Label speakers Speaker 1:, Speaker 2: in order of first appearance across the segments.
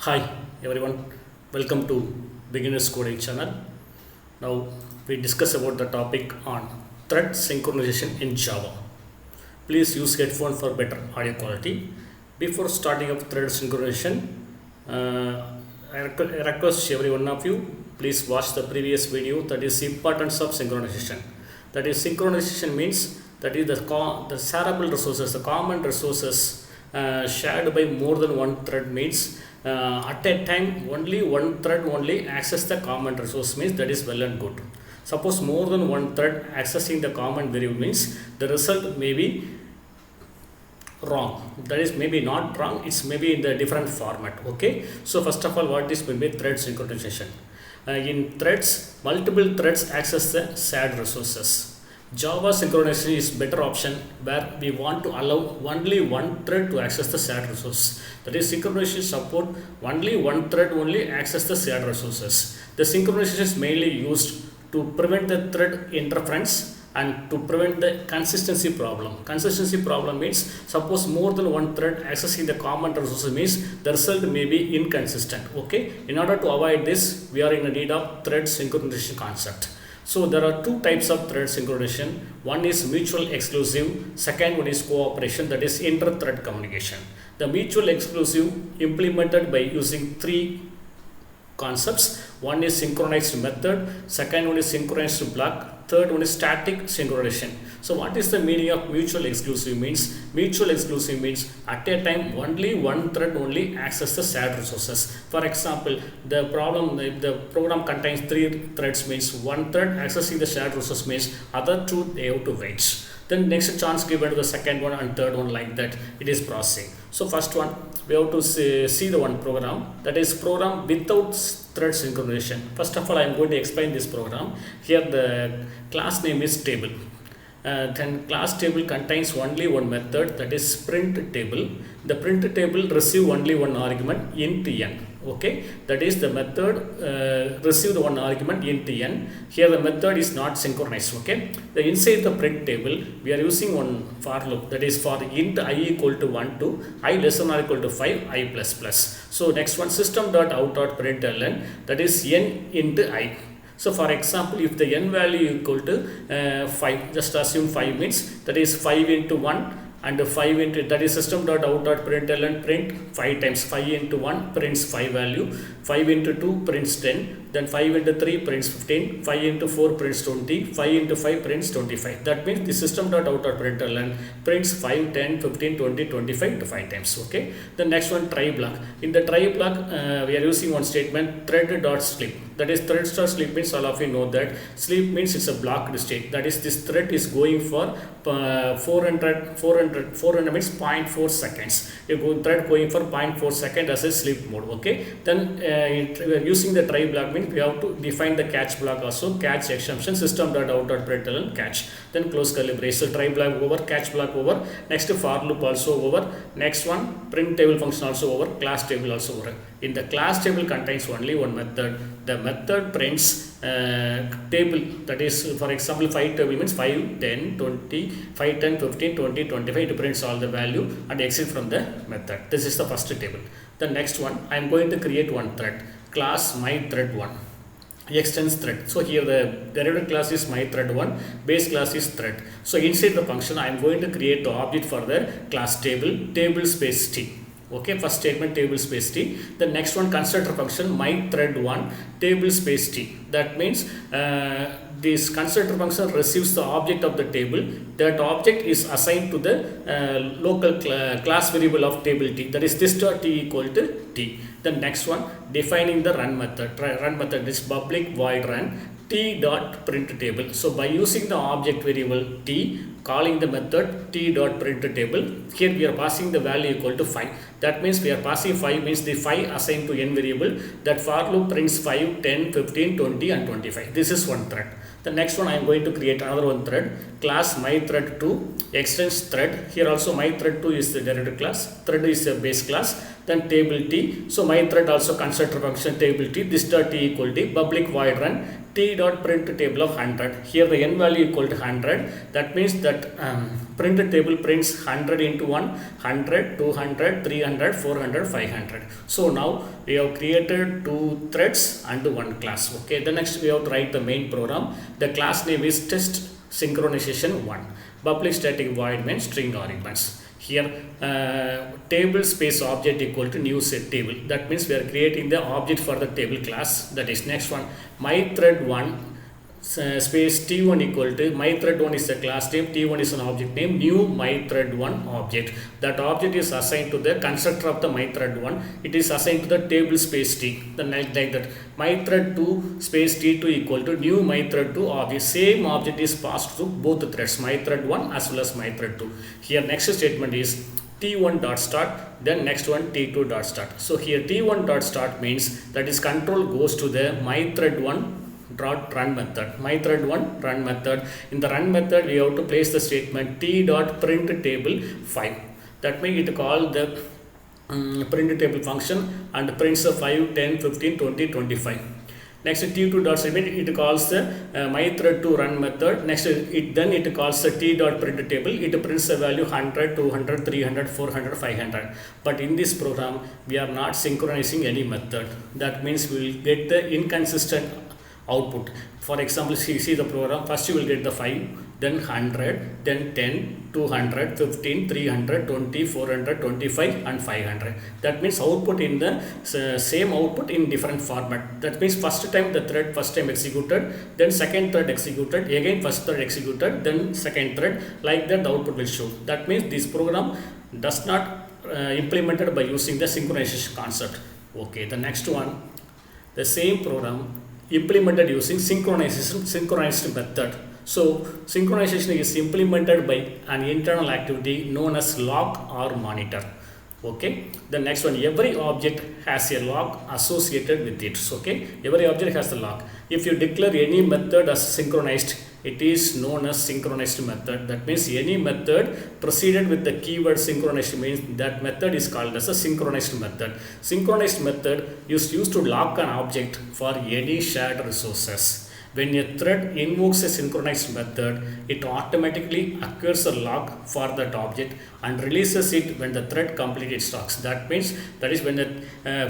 Speaker 1: Hi everyone, welcome to Beginners Coding channel. Now we discuss about the topic on thread synchronization in Java. Please use headphone for better audio quality. Before starting up thread synchronization, I request every one of you please watch the previous video, that is importance of synchronization. That is synchronization means that is the shareable resources, the common resources shared by more than one thread means at a time only one thread only access the common resource means that is well and good. Suppose more than one thread accessing the common variable means the result may be wrong. That is maybe not wrong, it's maybe in the different format. Okay, so first of all, what is maybe thread synchronization? In threads, multiple threads access the shared resources. Java synchronization is better option where we want to allow only one thread to access the shared resource. That is, synchronization support only one thread only access the shared resources. The synchronization is mainly used to prevent the thread interference and to prevent the consistency problem. Consistency problem means suppose more than one thread accessing the common resources means the result may be inconsistent. Okay, in order to avoid this, we are in the need of thread synchronization concept. So there are two types of thread synchronization. One is mutual exclusive, second one is cooperation, that is inter-thread communication. The mutual exclusive implemented by using three concepts. One is synchronized method, second one is synchronized block, third one is static synchronization. So what is the meaning of mutual exclusive means? Mutual exclusive means at a time only one thread only access the shared resources. For example, the program contains three threads means one thread accessing the shared resource means other two they have to wait. Then next chance given to the second one and third one, like that it is processing. So first one we have to see the one program, that is program without thread synchronization. First of all, I am going to explain this program. Here the class name is table. Then class table contains only one method, that is print table. The print table receive only one argument int n. Okay, that is the method receive the one argument int n. Here the method is not synchronized. Okay, the inside the print table we are using one for loop, that is for int I equal to 1 to I less than or equal to 5 I plus plus. So next one system.out.println, that is n into I. So for example, if the n value equal to 5, just assume 5 means that is 5 into 1 and 5 into, that is system.out.println print 5 times 5 into 1 prints 5 value, 5 into 2 prints 10, then 5 into 3 prints 15, 5 into 4 prints 20, 5 into 5 prints 25. That means the system.out.println prints 5, 10, 15, 20, 25 to 5 times. Okay, the next one try block. In the try block we are using one statement thread.sleep. That is thread.sleep means all of you know that sleep means it's a blocked state. That is, this thread is going for 400 means 0.4 seconds. You go thread going for 0.4 second as a sleep mode. Okay, then using the try block means we have to define the catch block also. Catch exception system.out.println catch. Then close curly brace. So try block over, catch block over. Next for loop also over. Next one print table function also over. Class table also over. In the class table contains only one method. The method prints table, that is for example 5 table means 5, 10, 20, 5, 10, 15, 20, 25. It prints all the value and exit from the method. This is the first table. The next one, I am going to create one thread, class my thread 1 extends thread. So here the derivative class is my thread 1, base class is thread. So inside the function I am going to create the object for the class table space t. Okay, first statement table space t. The next one constructor function my thread 1 table space t. That means this constructor function receives the object of the table. That object is assigned to the local class variable of table t. That is this dot t equal to t. The next one defining the run method. Run method is public void run t dot print table. So by using the object variable t, calling the method t dot print table, here we are passing the value equal to 5. That means we are passing 5 means the 5 assigned to n variable. That for loop prints 5, 10, 15, 20 and 25. This is one thread. The next one I am going to create another one thread, class my thread 2 extends thread. Here also my thread 2 is the derivative class, thread is a base class. then table T. So my thread also constructor function table T, this dot T equal to public void run T dot print table of 100. Here the n value equal to 100. That means that print table prints 100 into 1, 100, 200, 300, 400, 500. So now we have created 2 threads and 1 class. Okay, the next we have to write the main program. The class name is test synchronization 1. Public static void main string arguments. Here table space object equal to new set table. That means we are creating the object for the table class. That is next one, my thread 1 space t1 equal to my thread 1 is a class name, t1 is an object name, new my thread 1 object. That object is assigned to the constructor of the my thread 1. It is assigned to the table space t. Then like that, my thread 2 space t2 equal to new my thread 2 object. Same object is passed to both the threads, my thread 1 as well as my thread 2. Here next statement is t1 dot start, then next one t2 dot start. So here t1 dot start means that is control goes to the my thread 1 dot run method. My thread 1 run method. In the run method we have to place the statement t dot print table 5. That means it call the print table function and prints the 5, 10, 15, 20, 25. Next t2 dot submit, it calls the my thread 2 run method. Next it calls the t dot print table. It prints the value 100, 200, 300, 400, 500. But in this program we are not synchronizing any method. That means we will get the inconsistent output. For example, see the program. First you will get the 5, then 100, then 10, 200, 15, 300, 20, 400, 25 and 500. That means output in the same output in different format. That means first time the thread first time executed, then second thread executed, again first thread executed, then second thread, like that the output will show. That means this program does not implemented by using the synchronization concept. Okay, the next one, the same program implemented using synchronized method. So synchronization is implemented by an internal activity known as lock or monitor. Okay, the next one, every object has a lock associated with it. Okay, every object has a lock. If you declare any method as synchronized, it is known as synchronized method. That means any method preceded with the keyword synchronized means that method is called as a synchronized method. Synchronized method is used to lock an object for any shared resources. When a thread invokes a synchronized method, it automatically acquires a lock for that object and releases it when the thread completes its tasks. That means that is when the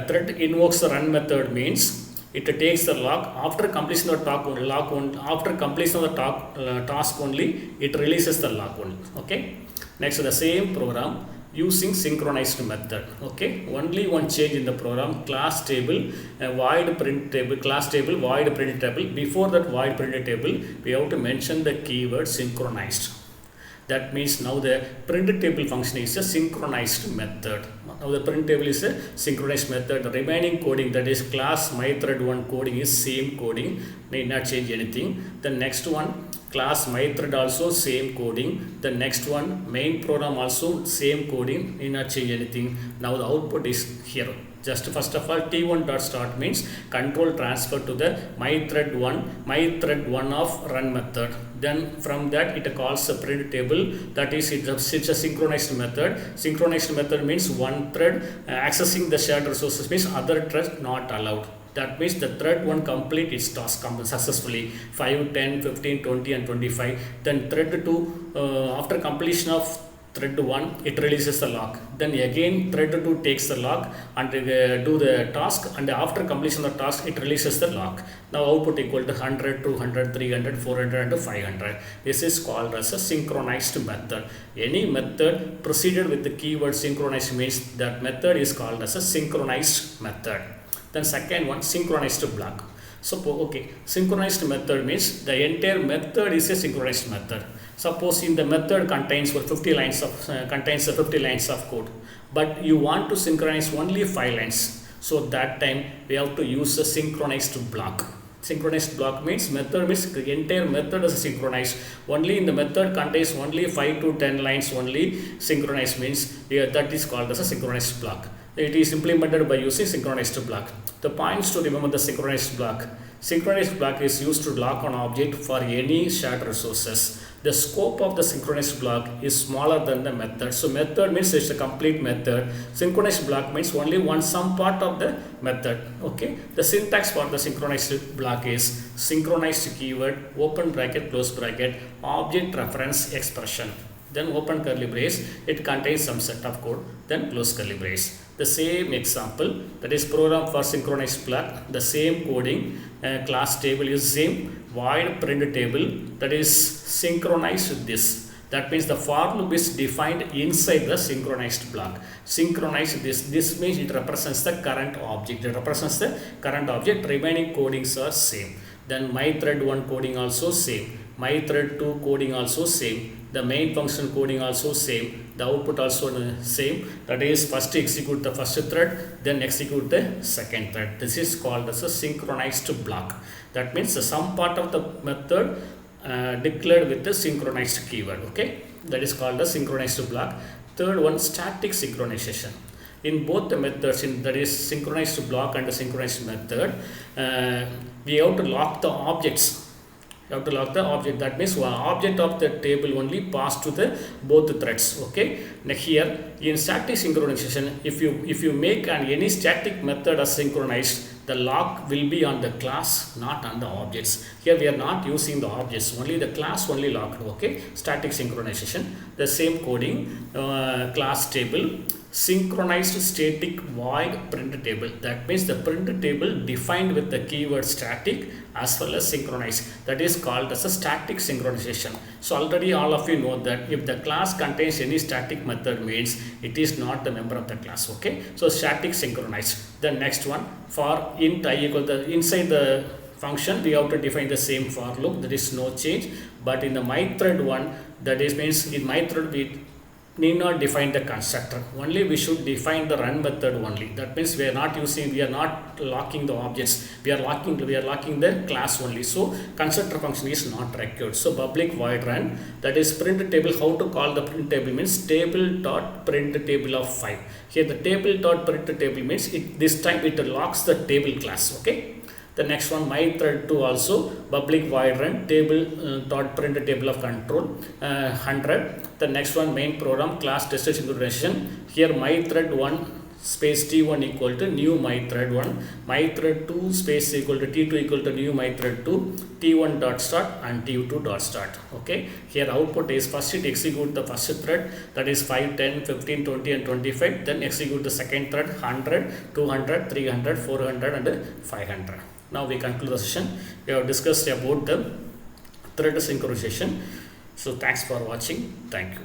Speaker 1: thread invokes the run method means it takes the lock after completion of the task only it releases the lock only. Okay. Next, the same program using synchronized method. Okay, only one change in the program, class table void print table, class table void print table. Before that void print table we have to mention the keyword synchronized. That means now the print table function is a synchronized method. Now the print table is a synchronized method. The remaining coding, that is class my thread 1 coding, is same coding, need not change anything. The next one, class my thread also same coding. The next one, main program also same coding, need not change anything. Now the output is here. Just first of all, t1 dot start means control transfer to the my thread 1 of run method. Then from that it calls a print table. That is it's a synchronized method. Synchronized method means one thread accessing the shared resources means other threads not allowed. That means the thread 1 complete its task successfully, 5, 10, 15, 20 and 25. Then thread 2 after completion of thread 1 it releases the lock. Then again thread 2 takes the lock and do the task, and after completion of the task it releases the lock. Now output equal to 100, 200, 300, 400 and 500. This is called as a synchronized method. Any method preceded with the keyword synchronized means that method is called as a synchronized method. Then second one, synchronized block. So okay, synchronized method means the entire method is a synchronized method. Suppose in the method contains 50 lines of code, but you want to synchronize only 5 lines. So that time we have to use a synchronized block. Synchronized block means method means the entire method is synchronized. Only in the method contains only 5 to 10 lines only synchronized means that is called as a synchronized block. It is implemented by using synchronized block. The points to remember the synchronized block. Synchronized block is used to lock on object for any shared resources. The scope of the synchronized block is smaller than the method. So method means it's a complete method. Synchronized block means only one some part of the method. Okay. The syntax for the synchronized block is synchronized keyword, open bracket, close bracket, object reference expression. Then open curly brace, it contains some set of code, then close curly brace. The same example, that is program for synchronized block, the same coding, class table is same, void print table, that is synchronized with this. That means the for loop is defined inside the synchronized block. Synchronize this means it represents the current object. It represents the current object, remaining codings are same. Then my thread 1 coding also same, my thread 2 coding also same, the main function coding also same, the output also same. That is first execute the first thread, then execute the second thread. This is called as a synchronized block. That means some part of the method declared with the synchronized keyword. Okay, that is called the synchronized block. Third one, static synchronization. In both the methods, that is synchronized block and the synchronized method, we have to lock the objects. You have to lock the object. That means one object of the table only pass to the both threads. Okay. Now here in static synchronization, if you make any static method as synchronized, the lock will be on the class, not on the objects. Here we are not using the objects, only the class only locked. Okay. Static synchronization. The same coding, class table, synchronized static void print table. That means the print table defined with the keyword static as well as synchronized. That is called as a static synchronization. So already all of you know that if the class contains any static method means it is not the member of the class. Okay. So static synchronized. The next one, for int I equal the inside the function we have to define the same for loop. There is no change. But in the my thread one, that is means in my thread we need not define the constructor, only we should define the run method only. That means we are not locking the objects, we are locking the class only. So constructor function is not required. So public void run, that is print table. How to call the print table means table dot print table of 5. Here the table dot print table means this time it locks the table class. Okay. The next one, my thread 2 also public void run table dot print table of control 100. The next one, main program class tested synchronization. Here my thread 1 space t1 equal to new my thread 1, my thread 2 space equal to t2 equal to new my thread 2, t1 dot start and t2 dot start. Okay. Here output is first it execute the first thread, that is 5, 10, 15, 20 and 25. Then execute the second thread 100, 200, 300, 400 and 500. Now we conclude the session. We have discussed about the thread synchronization. So thanks for watching. Thank you.